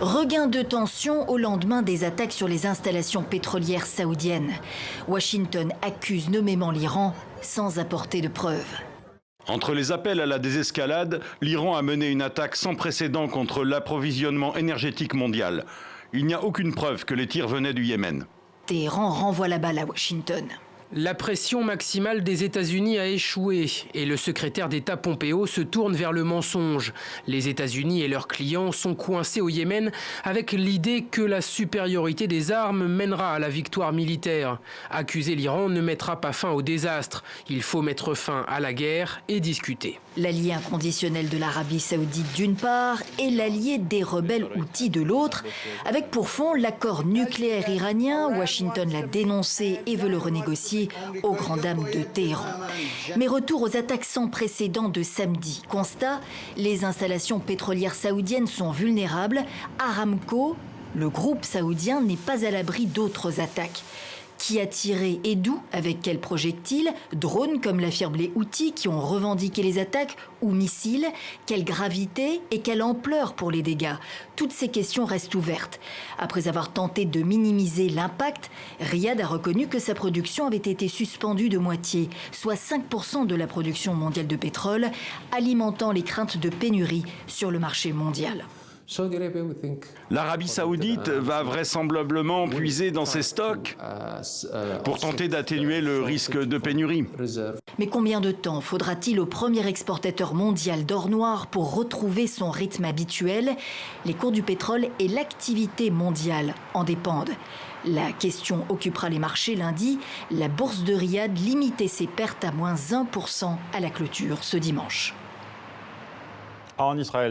Regain de tension au lendemain des attaques sur les installations pétrolières saoudiennes. Washington accuse nommément l'Iran sans apporter de preuves. Entre les appels à la désescalade, l'Iran a mené une attaque sans précédent contre l'approvisionnement énergétique mondial. Il n'y a aucune preuve que les tirs venaient du Yémen. Téhéran renvoie la balle à Washington. La pression maximale des États-Unis a échoué et le secrétaire d'État Pompeo se tourne vers le mensonge. Les États-Unis et leurs clients sont coincés au Yémen avec l'idée que la supériorité des armes mènera à la victoire militaire. Accuser l'Iran ne mettra pas fin au désastre. Il faut mettre fin à la guerre et discuter. L'allié inconditionnel de l'Arabie saoudite d'une part et l'allié des rebelles houthis de l'autre, avec pour fond l'accord nucléaire iranien. Washington l'a dénoncé et veut le renégocier aux grandes dames de Téhéran. Mais retour aux attaques sans précédent de samedi. Constat, les installations pétrolières saoudiennes sont vulnérables. Aramco, le groupe saoudien, n'est pas à l'abri d'autres attaques. Qui a tiré et d'où? Avec quels projectiles? Drones, comme l'affirment les Houthis qui ont revendiqué les attaques, ou missiles? Quelle gravité et quelle ampleur pour les dégâts? Toutes ces questions restent ouvertes. Après avoir tenté de minimiser l'impact, Riyad a reconnu que sa production avait été suspendue de moitié, soit 5% de la production mondiale de pétrole, alimentant les craintes de pénurie sur le marché mondial. L'Arabie saoudite va vraisemblablement puiser dans ses stocks pour tenter d'atténuer le risque de pénurie. Mais combien de temps faudra-t-il au premier exportateur mondial d'or noir pour retrouver son rythme habituel? Les cours du pétrole et l'activité mondiale en dépendent. La question occupera les marchés lundi. La bourse de Riyad limitait ses pertes à moins 1% à la clôture ce dimanche. En Israël.